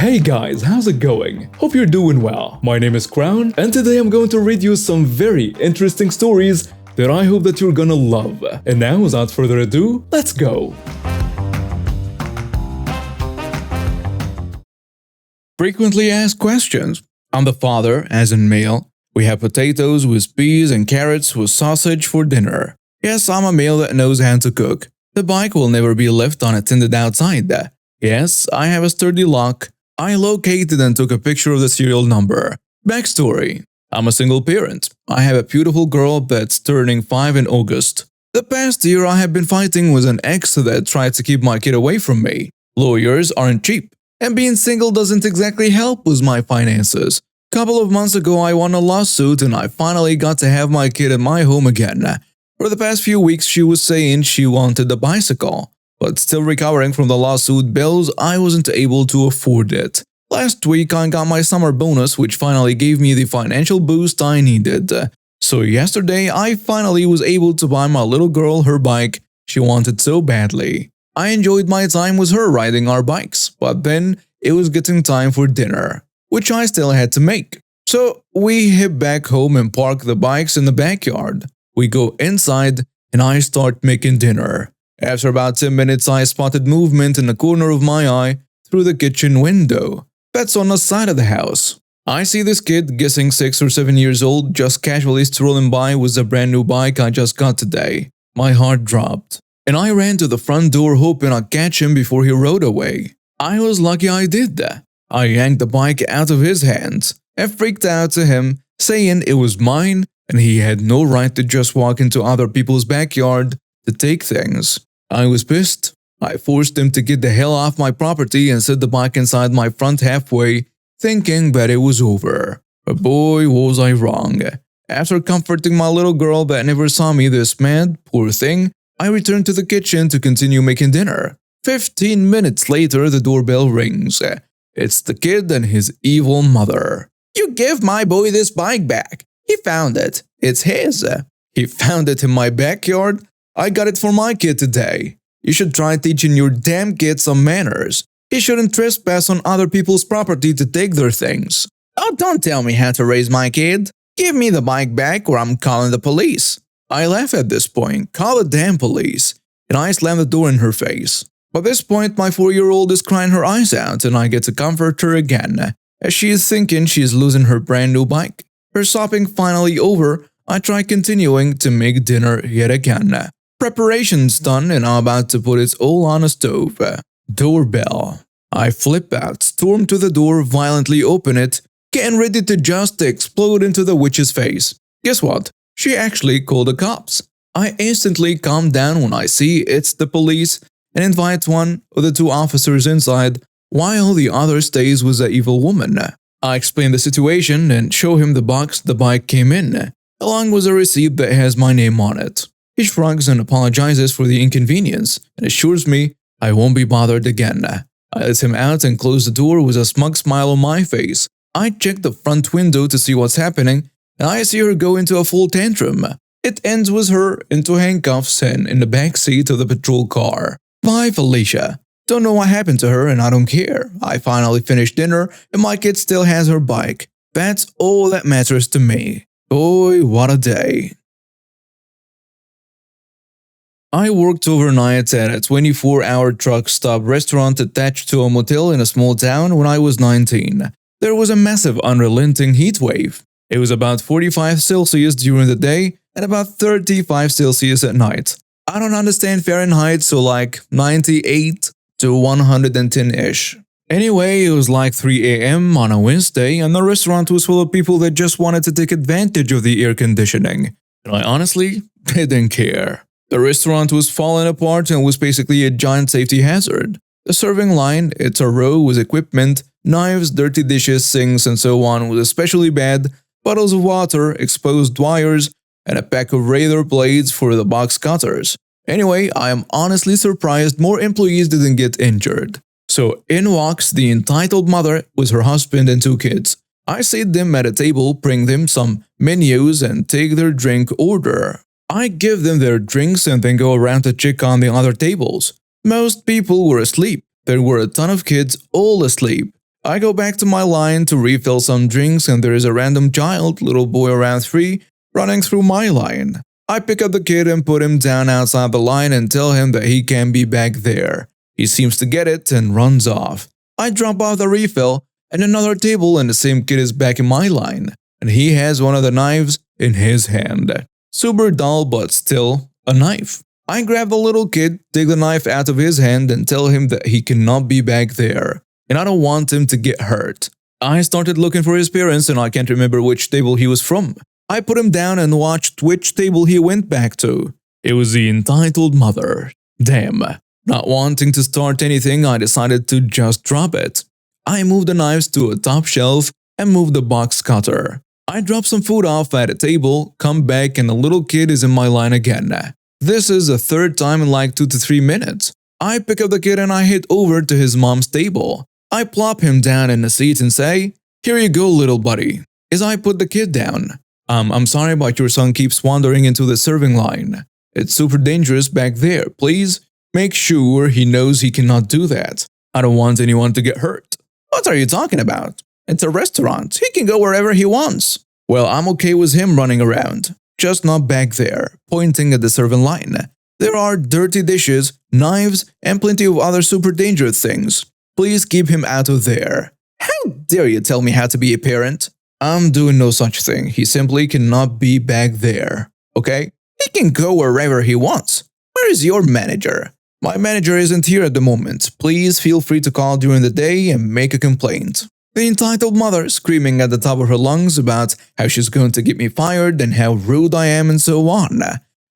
Hey guys, how's it going? Hope you're doing well. My name is Crown, and today I'm going to read you some very interesting stories that I hope that you're gonna love. And now, without further ado, let's go! Frequently asked questions. I'm the father, as in male. We have potatoes with peas and carrots with sausage for dinner. Yes, I'm a male that knows how to cook. The bike will never be left unattended outside. Yes, I have a sturdy lock. I located and took a picture of the serial number. Backstory: I'm a single parent. I have a beautiful girl that's turning 5 in August. The past year I have been fighting with an ex that tried to keep my kid away from me. Lawyers aren't cheap, and being single doesn't exactly help with my finances. Couple of months ago I won a lawsuit and I finally got to have my kid at my home again. For the past few weeks she was saying she wanted a bicycle. But still recovering from the lawsuit bills, I wasn't able to afford it. Last week I got my summer bonus, which finally gave me the financial boost I needed. So yesterday I finally was able to buy my little girl her bike she wanted so badly. I enjoyed my time with her riding our bikes, but then it was getting time for dinner, which I still had to make. So we head back home and park the bikes in the backyard. We go inside and I start making dinner. After about 10 minutes, I spotted movement in the corner of my eye through the kitchen window. That's on the side of the house. I see this kid, guessing 6 or 7 years old, just casually strolling by with a brand new bike I just got today. My heart dropped, and I ran to the front door hoping I'd catch him before he rode away. I was lucky I did that. I yanked the bike out of his hands and freaked out to him, saying it was mine and he had no right to just walk into other people's backyard to take things. I was pissed. I forced him to get the hell off my property and set the bike inside my front halfway, thinking that it was over. But boy, was I wrong. After comforting my little girl that never saw me this mad, poor thing, I returned to the kitchen to continue making dinner. 15 minutes later, the doorbell rings. It's the kid and his evil mother. "You give my boy this bike back. He found it. It's his." "He found it in my backyard? I got it for my kid today. You should try teaching your damn kid some manners. He shouldn't trespass on other people's property to take their things." "Oh, don't tell me how to raise my kid. Give me the bike back or I'm calling the police." I laugh at this point. Call the damn police. And I slam the door in her face. By this point, my 4-year-old is crying her eyes out and I get to comfort her again, as she is thinking she is losing her brand new bike. Her sobbing finally over, I try continuing to make dinner yet again. Preparations done and I'm about to put it all on a stove. Doorbell. I flip out, storm to the door, violently open it, getting ready to just explode into the witch's face. Guess what? She actually called the cops. I instantly calm down when I see it's the police and invite one of the 2 officers inside while the other stays with the evil woman. I explain the situation and show him the box the bike came in, along with a receipt that has my name on it. He shrugs and apologizes for the inconvenience and assures me I won't be bothered again. I let him out and close the door with a smug smile on my face. I check the front window to see what's happening and I see her go into a full tantrum. It ends with her into handcuffs and in the back seat of the patrol car. Bye, Felicia. Don't know what happened to her and I don't care. I finally finished dinner and my kid still has her bike. That's all that matters to me. Boy, what a day. I worked overnight at a 24-hour truck stop restaurant attached to a motel in a small town when I was 19. There was a massive unrelenting heat wave. It was about 45 Celsius during the day and about 35 Celsius at night. I don't understand Fahrenheit, so like 98 to 110-ish. Anyway, it was like 3 a.m. on a Wednesday and the restaurant was full of people that just wanted to take advantage of the air conditioning. And I honestly didn't care. The restaurant was falling apart and was basically a giant safety hazard. The serving line, it's a row with equipment, knives, dirty dishes, sinks and so on was especially bad, bottles of water, exposed wires, and a pack of razor blades for the box cutters. Anyway, I am honestly surprised more employees didn't get injured. So in walks the entitled mother with her husband and 2 kids. I sit them at a table, bring them some menus and take their drink order. I give them their drinks and then go around to check on the other tables. Most people were asleep. There were a ton of kids all asleep. I go back to my line to refill some drinks and there is a random child, little boy around 3, running through my line. I pick up the kid and put him down outside the line and tell him that he can be back there. He seems to get it and runs off. I drop off the refill and another table and the same kid is back in my line. And he has one of the knives in his hand. Super dull but still a knife. I grab the little kid, take the knife out of his hand and tell him that he cannot be back there. And I don't want him to get hurt. I started looking for his parents and I can't remember which table he was from. I put him down and watched which table he went back to. It was the entitled mother. Damn. Not wanting to start anything, I decided to just drop it. I moved the knives to a top shelf and moved the box cutter. I drop some food off at a table, come back and the little kid is in my line again. This is the third time in like 2 to 3 minutes. I pick up the kid and I head over to his mom's table. I plop him down in the seat and say, "Here you go, little buddy," as I put the kid down. I'm sorry but your son keeps wandering into the serving line. It's super dangerous back there, please. Make sure he knows he cannot do that. I don't want anyone to get hurt. What are you talking about? It's a restaurant. He can go wherever he wants. Well, I'm okay with him running around. Just not back there, pointing at the serving line. There are dirty dishes, knives, and plenty of other super dangerous things. Please keep him out of there. How dare you tell me how to be a parent? I'm doing no such thing. He simply cannot be back there. Okay? He can go wherever he wants. Where is your manager? My manager isn't here at the moment. Please feel free to call during the day and make a complaint. The entitled mother screaming at the top of her lungs about how she's going to get me fired and how rude I am and so on.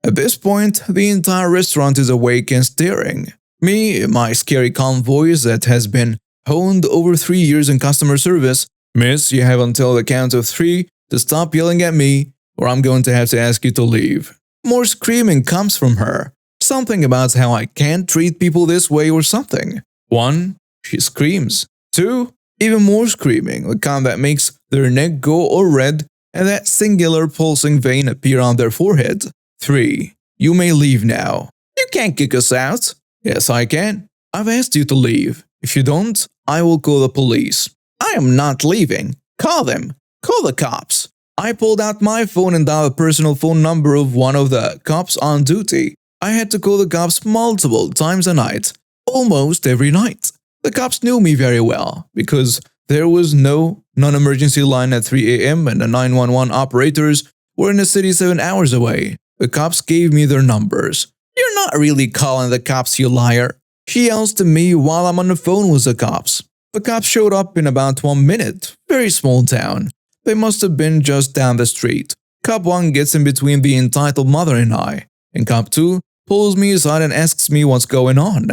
At this point, the entire restaurant is awake and staring. Me, my scary calm voice that has been honed over 3 years in customer service. Miss, you have until the count of 3 to stop yelling at me or I'm going to have to ask you to leave. More screaming comes from her. Something about how I can't treat people this way or something. 1. She screams. 2. Even more screaming, the kind that makes their neck go all red and that singular pulsing vein appear on their forehead. 3. You may leave now. You can't kick us out. Yes, I can. I've asked you to leave. If you don't, I will call the police. I am not leaving. Call them. Call the cops. I pulled out my phone and dialed the personal phone number of one of the cops on duty. I had to call the cops multiple times a night, almost every night. The cops knew me very well because there was no non-emergency line at 3 a.m. and the 911 operators were in the city 7 hours away. The cops gave me their numbers. You're not really calling the cops, you liar. She yells to me while I'm on the phone with the cops. The cops showed up in about 1 minute. Very small town. They must have been just down the street. Cop 1 gets in between the entitled mother and I, and Cop 2 pulls me aside and asks me what's going on.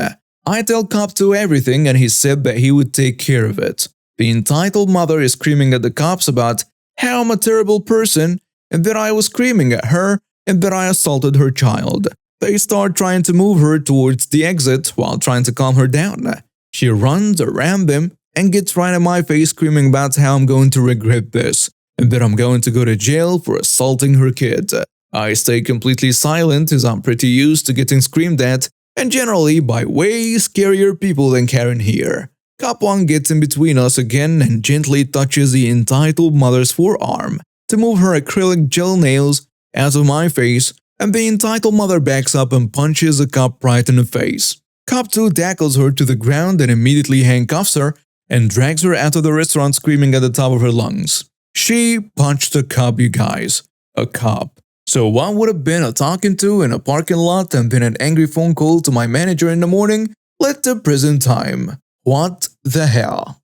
I tell Cop 2 everything and he said that he would take care of it. The entitled mother is screaming at the cops about how I'm a terrible person and that I was screaming at her and that I assaulted her child. They start trying to move her towards the exit while trying to calm her down. She runs around them and gets right in my face screaming about how I'm going to regret this and that I'm going to go to jail for assaulting her kid. I stay completely silent as I'm pretty used to getting screamed at and generally by way scarier people than Karen here. Cop 1 gets in between us again and gently touches the entitled mother's forearm to move her acrylic gel nails out of my face, and the entitled mother backs up and punches the cop right in the face. Cop 2 tackles her to the ground and immediately handcuffs her and drags her out of the restaurant screaming at the top of her lungs. She punched a cop, you guys. A cop. So one would have been a talking to in a parking lot and then an angry phone call to my manager in the morning led to prison time. What the hell?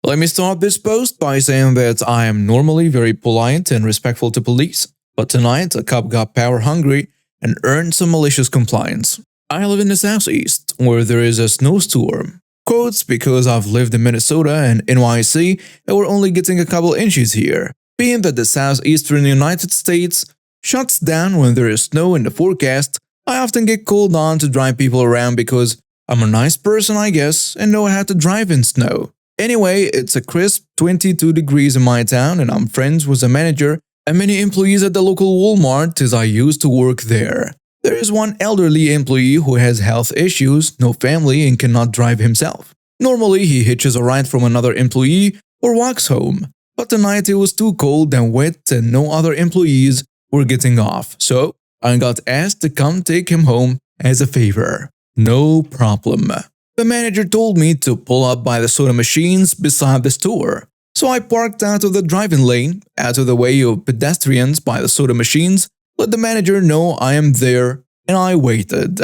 Let me start this post by saying that I am normally very polite and respectful to police, but tonight a cop got power hungry and earned some malicious compliance. I live in the southeast, where there is a snowstorm. Quotes because I've lived in Minnesota and NYC and we're only getting a couple inches here. Being that the southeastern United States shuts down when there is snow in the forecast, I often get called on to drive people around because I'm a nice person, I guess, and know how to drive in snow. Anyway, it's a crisp 22 degrees in my town and I'm friends with the manager and many employees at the local Walmart as I used to work there. There is one elderly employee who has health issues, no family, and cannot drive himself. Normally, he hitches a ride from another employee or walks home, but tonight it was too cold and wet and no other employees were getting off, so I got asked to come take him home as a favor. No problem. The manager told me to pull up by the soda machines beside the store. So I parked out of the driving lane, out of the way of pedestrians by the soda machines, let the manager know I am there, and I waited.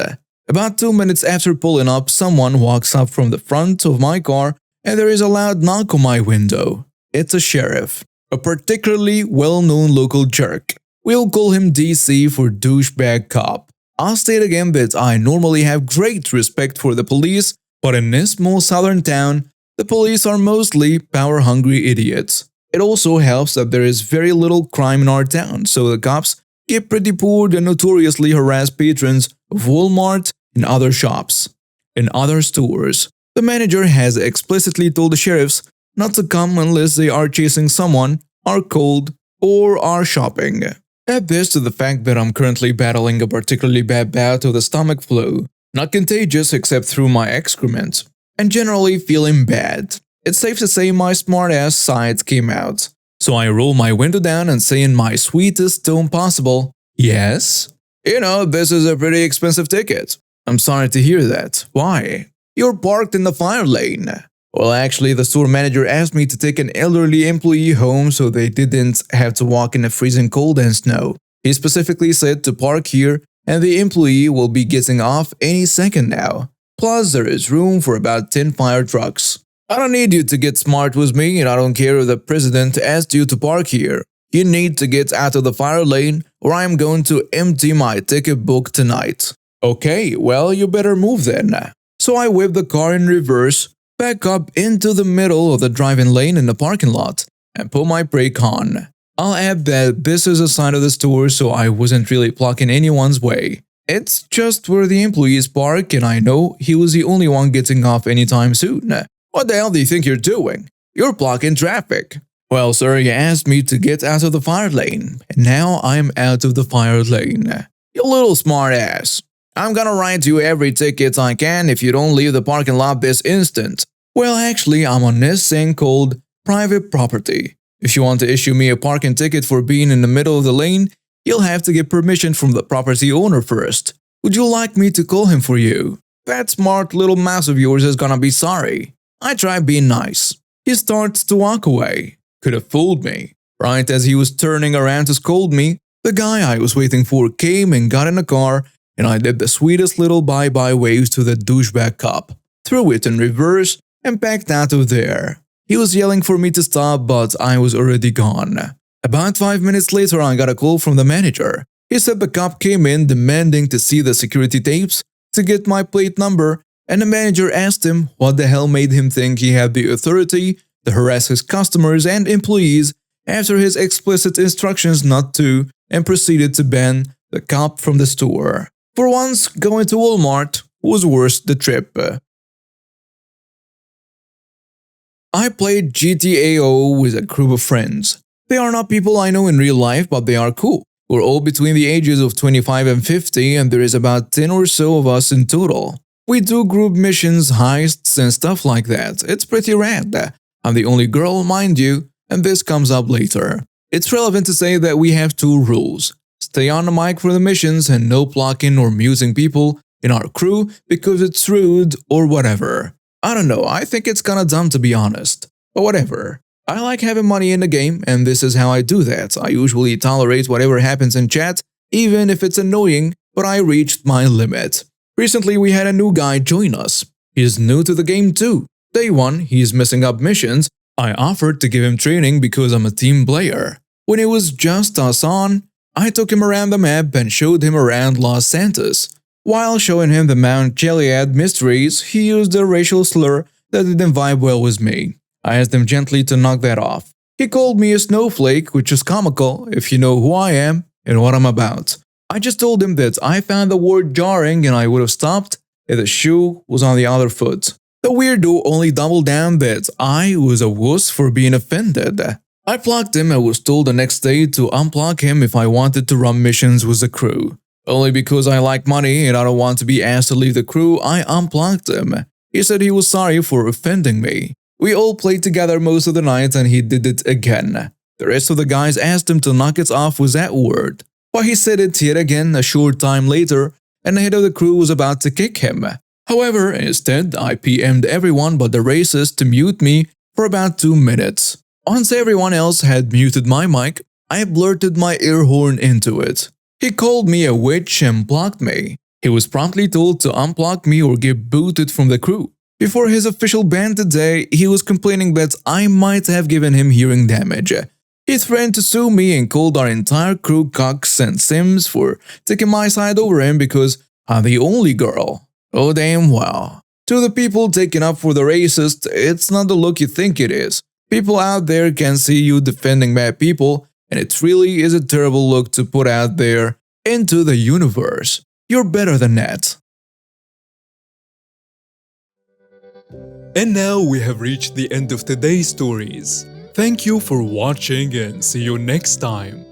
About 2 minutes after pulling up, someone walks up from the front of my car and there is a loud knock on my window. It's a sheriff, a particularly well-known local jerk. We'll call him DC for douchebag cop. I'll state again that I normally have great respect for the police, but in this small southern town, the police are mostly power-hungry idiots. It also helps that there is very little crime in our town, so the cops get pretty poor and notoriously harass patrons of Walmart and other shops. In other stores, the manager has explicitly told the sheriffs not to come unless they are chasing someone, are cold, or are shopping. Add this to the fact that I'm currently battling a particularly bad bout of the stomach flu, not contagious except through my excrement, and generally feeling bad. It's safe to say my smart-ass side came out. So I roll my window down and say in my sweetest tone possible, "Yes? You know, this is a pretty expensive ticket." "I'm sorry to hear that. Why?" "You're parked in the fire lane." "Well, actually, the store manager asked me to take an elderly employee home so they didn't have to walk in the freezing cold and snow. He specifically said to park here and the employee will be getting off any second now. Plus, there is room for about 10 fire trucks. I don't need you to get smart with me and I don't care if the president asked you to park here. You need to get out of the fire lane or I am going to empty my ticket book tonight." "Okay, well, you better move then." So I whip the car in reverse, back up into the middle of the driving lane in the parking lot, and put my brake on. I'll add that this is a side of the store, so I wasn't really blocking anyone's way. It's just where the employees park, and I know he was the only one getting off anytime soon. "What the hell do you think you're doing? You're blocking traffic." "Well, sir, you asked me to get out of the fire lane, and now I'm out of the fire lane." "You little smart ass. I'm gonna write you every ticket I can if you don't leave the parking lot this instant." "Well, actually, I'm on this thing called private property. If you want to issue me a parking ticket for being in the middle of the lane, you'll have to get permission from the property owner first. Would you like me to call him for you?" "That smart little mouse of yours is gonna be sorry." I try being nice. He starts to walk away. Could have fooled me. Right as he was turning around to scold me, the guy I was waiting for came and got in the car, and I did the sweetest little bye-bye waves to the douchebag cop, threw it in reverse, and backed out of there. He was yelling for me to stop, but I was already gone. About 5 minutes later, I got a call from the manager. He said the cop came in demanding to see the security tapes to get my plate number, and the manager asked him what the hell made him think he had the authority to harass his customers and employees after his explicit instructions not to, and proceeded to ban the cop from the store. For once, going to Walmart was worth the trip. I played GTA with a group of friends. They are not people I know in real life, but they are cool. We're all between the ages of 25 and 50, and there is about 10 or so of us in total. We do group missions, heists, and stuff like that. It's pretty rad. I'm the only girl, mind you, and this comes up later. It's relevant to say that we have 2 rules. Stay on the mic for the missions and no blocking or muting people in our crew because it's rude or whatever. I don't know, I think it's kinda dumb to be honest. But whatever. I like having money in the game, and this is how I do that. I usually tolerate whatever happens in chat, even if it's annoying, but I reached my limit. Recently we had a new guy join us. He's new to the game too. Day 1, he's messing up missions. I offered to give him training because I'm a team player. When it was just us on, I took him around the map and showed him around Los Santos. While showing him the Mount Chiliad mysteries, he used a racial slur that didn't vibe well with me. I asked him gently to knock that off. He called me a snowflake, which is comical if you know who I am and what I'm about. I just told him that I found the word jarring and I would have stopped if the shoe was on the other foot. The weirdo only doubled down that I was a wuss for being offended. I blocked him and was told the next day to unblock him if I wanted to run missions with the crew. Only because I like money and I don't want to be asked to leave the crew, I unblocked him. He said he was sorry for offending me. We all played together most of the night and he did it again. The rest of the guys asked him to knock it off with that word. But he said it yet again a short time later, and the head of the crew was about to kick him. However, instead, I PM'd everyone but the racist to mute me for about 2 minutes. Once everyone else had muted my mic, I blurted my ear horn into it. He called me a witch and blocked me. He was promptly told to unblock me or get booted from the crew. Before his official ban today, he was complaining that I might have given him hearing damage. He threatened to sue me and called our entire crew cocks and sims for taking my side over him because I'm the only girl. Oh damn well. To the people taking up for the racist, it's not the look you think it is. People out there can see you defending bad people, and it really is a terrible look to put out there into the universe. You're better than that. And now we have reached the end of today's stories. Thank you for watching and see you next time.